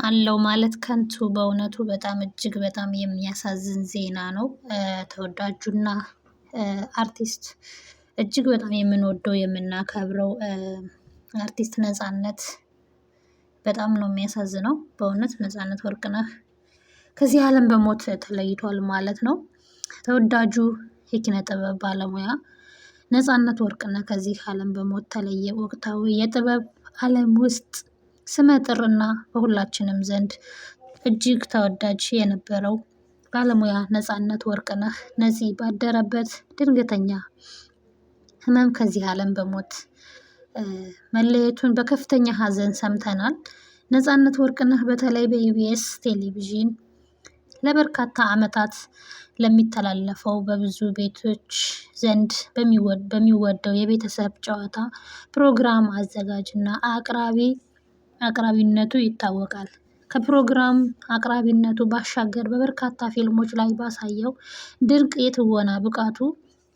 አለው ማለት ከንቱ በእውነቱ በጣም እጅግ በጣም የሚያሳዝን ዜና ነው። ተወዳጁና አርቲስት እጅግ በጣም የምንወደው የምናከብረው አርቲስት ነጻነት በጣም ነው የሚያሳዝነው። በእውነት ነጻነት ወርቅነህ ከዚህ ዓለም በሞት ተለይቷል ማለት ነው። ተወዳጁ የኪነ ጥበብ ባለሙያ ነጻነት ወርቅነህ ከዚህ ዓለም በሞት ተለየ። ወቅታዊ የጥበብ ዓለም ውስጥ ስመጥርና በሁላችንም ዘንድ እጅግ ተወዳጅ የነበረው ባለሙያ ነጻነት ወርቅነህ ነፂ ባደረበት ድንገተኛ ህመም ከዚህ ዓለም በሞት መለየቱን በከፍተኛ ሀዘን ሰምተናል። ነጻነት ወርቅነህ በተለይ በኢቢኤስ ቴሌቪዥን ለበርካታ ዓመታት ለሚተላለፈው በብዙ ቤቶች ዘንድ በሚወደው የቤተሰብ ጨዋታ ፕሮግራም አዘጋጅና አቅራቢነቱ ይታወቃል። ከፕሮግራም አቅራቢነቱ ባሻገር በበርካታ ፊልሞች ላይ ባሳየው ድንቅ የትወና ብቃቱ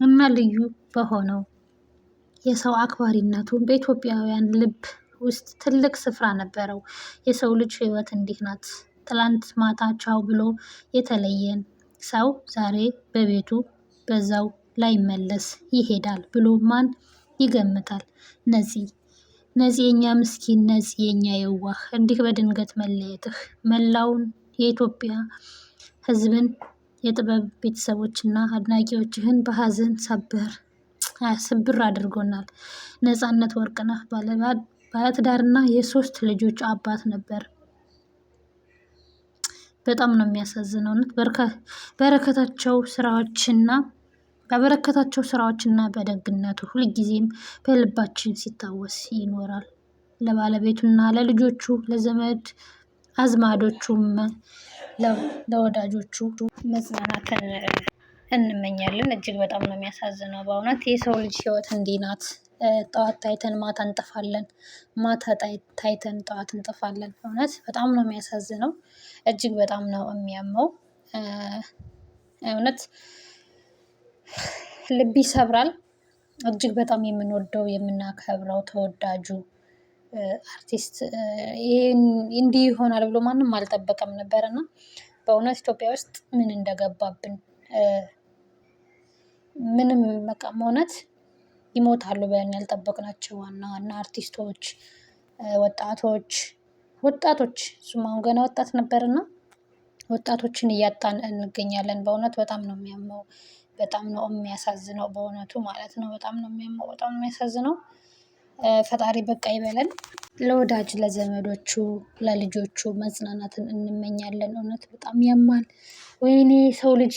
እና ልዩ በሆነው የሰው አክባሪነቱ በኢትዮጵያውያን ልብ ውስጥ ትልቅ ስፍራ ነበረው። የሰው ልጅ ህይወት እንዲህ ናት። ትላንት ማታ ቻው ብሎ የተለየን ሰው ዛሬ በቤቱ በዛው ላይመለስ ይሄዳል ብሎ ማን ይገምታል? ነፂ የኛ ምስኪን፣ ነፂ የኛ የዋህ፣ እንዲህ በድንገት መለየትህ መላውን የኢትዮጵያ ህዝብን፣ የጥበብ ቤተሰቦችና አድናቂዎችህን በሀዘን ስብር አድርጎናል። ነጻነት ወርቅነህ ባለትዳርና የሶስት ልጆች አባት ነበር። በጣም ነው የሚያሳዝነው። በበረከታቸው ስራዎችና በደግነቱ ሁልጊዜም በልባችን ሲታወስ ይኖራል። ለባለቤቱና ለልጆቹ፣ ለዘመድ አዝማዶቹም ለወዳጆቹ መጽናናትን እንመኛለን። እጅግ በጣም ነው የሚያሳዝነው። በእውነት የሰው ልጅ ህይወት እንዲህ ናት። ጠዋት ታይተን ማታ እንጠፋለን፣ ማታ ታይተን ጠዋት እንጠፋለን። እውነት በጣም ነው የሚያሳዝነው። እጅግ በጣም ነው የሚያመው። እውነት ልብ ይሰብራል። እጅግ በጣም የምንወደው የምናከብረው ተወዳጁ አርቲስት እንዲህ ይሆናል ብሎ ማንም አልጠበቀም ነበር እና በእውነት ኢትዮጵያ ውስጥ ምን እንደገባብን ምንም በቃ እውነት ይሞታሉ ብለን ያልጠበቅናቸው ዋና ዋና አርቲስቶች፣ ወጣቶች እሱም አሁን ገና ወጣት ነበርና ወጣቶችን እያጣን እንገኛለን። በእውነት በጣም ነው የሚያመው። በጣም ነው የሚያሳዝነው በእውነቱ ማለት ነው። በጣም ነው የሚያመው። በጣም ነው የሚያሳዝነው። ፈጣሪ በቃ ይበለን። ለወዳጅ ለዘመዶቹ፣ ለልጆቹ መጽናናትን እንመኛለን። እውነት በጣም ያማል። ወይኔ የሰው ልጅ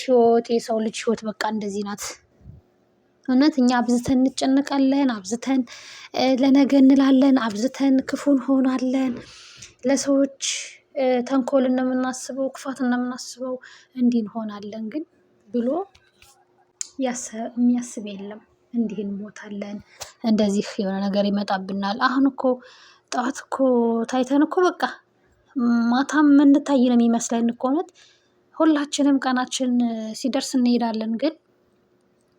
ህይወት በቃ እንደዚህ ናት። እውነት እኛ አብዝተን እንጨነቃለን፣ አብዝተን ለነገ እንላለን፣ አብዝተን ክፉ እንሆናለን። ለሰዎች ተንኮል እንደምናስበው፣ ክፋት እንደምናስበው እንዲህ እንሆናለን ግን ብሎ የሚያስብ የለም። እንዲህ እንሞታለን፣ እንደዚህ የሆነ ነገር ይመጣብናል። አሁን እኮ ጠዋት እኮ ታይተን እኮ በቃ ማታም የምንታይ ነው የሚመስለን እኮ። እውነት ሁላችንም ቀናችን ሲደርስ እንሄዳለን። ግን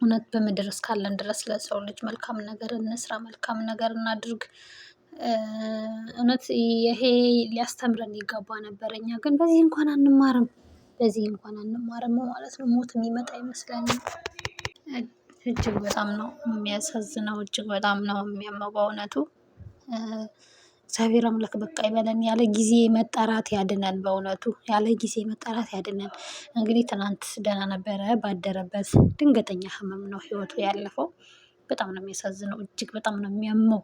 እውነት በምድር እስካለን ድረስ ለሰው ልጅ መልካም ነገር እንስራ፣ መልካም ነገር እናድርግ። እውነት ይሄ ሊያስተምረን ይገባ ነበር። እኛ ግን በዚህ እንኳን አንማርም ማለት ነው። ሞት የሚመጣ ይመስለናል። እጅግ በጣም ነው የሚያሳዝነው። እጅግ በጣም ነው የሚያመው በእውነቱ። እግዚአብሔር አምላክ በቃ ይበለን። ያለ ጊዜ መጠራት ያድነን። በእውነቱ ያለ ጊዜ መጠራት ያድነን። እንግዲህ ትናንት ደህና ነበረ። ባደረበት ድንገተኛ ህመም ነው ህይወቱ ያለፈው። በጣም ነው የሚያሳዝነው። እጅግ በጣም ነው የሚያመው።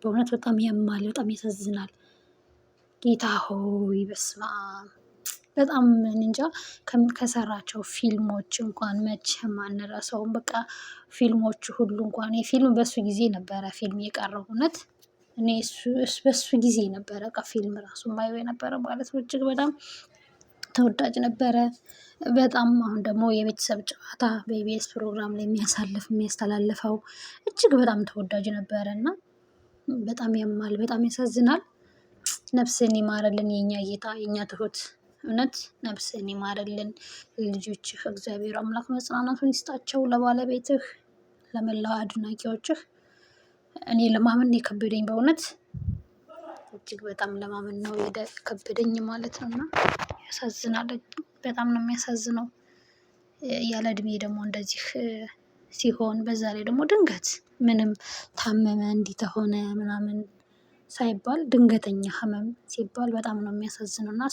በእውነት በጣም ያማል። በጣም ያሳዝናል። ጌታ ሆይ በስመ አብ። በጣም እንጃ ከሰራቸው ፊልሞች እንኳን መቼም አንረሳውም። በቃ ፊልሞቹ ሁሉ እንኳን የፊልም በሱ ጊዜ ነበረ ፊልም የቀረው። እውነት እኔ በሱ ጊዜ ነበረ በቃ ፊልም ራሱ የማየው የነበረ ማለት ነው። እጅግ በጣም ተወዳጅ ነበረ። በጣም አሁን ደግሞ የቤተሰብ ጨዋታ በኢቢኤስ ፕሮግራም ላይ የሚያስተላልፈው እጅግ በጣም ተወዳጅ ነበረ እና በጣም ያማል። በጣም ያሳዝናል። ነፍስን ይማርልን የኛ ጌታ፣ የኛ ትሁት። እውነት ነፍስን ይማርልን። ልጆችህ እግዚአብሔር አምላክ መጽናናቱን ይስጣቸው። ለባለቤትህ፣ ለመላው አድናቂዎችህ። እኔ ለማመን የከበደኝ በእውነት እጅግ በጣም ለማመን ነው የከበደኝ ማለት ነው። እና ያሳዝናል፣ በጣም ነው የሚያሳዝነው። ያለ እድሜ ደግሞ እንደዚህ ሲሆን፣ በዛ ላይ ደግሞ ድንገት ምንም ታመመ እንዲህ ተሆነ ምናምን ሳይባል ድንገተኛ ህመም ሲባል በጣም ነው የሚያሳዝነው። እና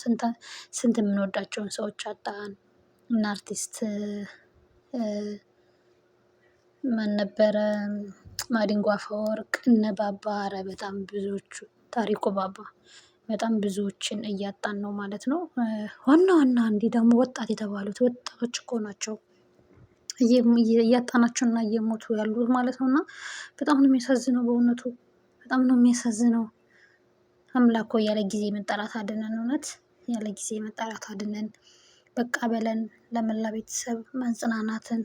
ስንት የምንወዳቸውን ሰዎች አጣን። እና አርቲስት ማን ነበረ? ማዲንጎ አፈወርቅ፣ እነ ባባ፣ ኧረ በጣም ብዙዎቹ፣ ታሪኩ ባባ፣ በጣም ብዙዎችን እያጣን ነው ማለት ነው። ዋና ዋና እንዲህ ደግሞ ወጣት የተባሉት ወጣቶች እኮ ናቸው እያጣናቸው እና እየሞቱ ያሉት ማለት ነው። እና በጣም ነው የሚያሳዝነው በእውነቱ፣ በጣም ነው የሚያሳዝነው። አምላክ ሆይ ያለ ጊዜ መጠራት አድነን፣ እውነት ያለ ጊዜ መጠራት አድነን። በቃ በለን። ለመላ ቤተሰብ መጽናናትን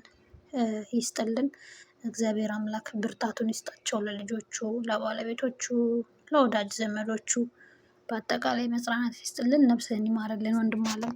ይስጥልን እግዚአብሔር አምላክ፣ ብርታቱን ይስጣቸው ለልጆቹ፣ ለባለቤቶቹ፣ ለወዳጅ ዘመዶቹ፣ በአጠቃላይ መጽናናት ይስጥልን። ነፍስህን ይማርልን ወንድም አለም።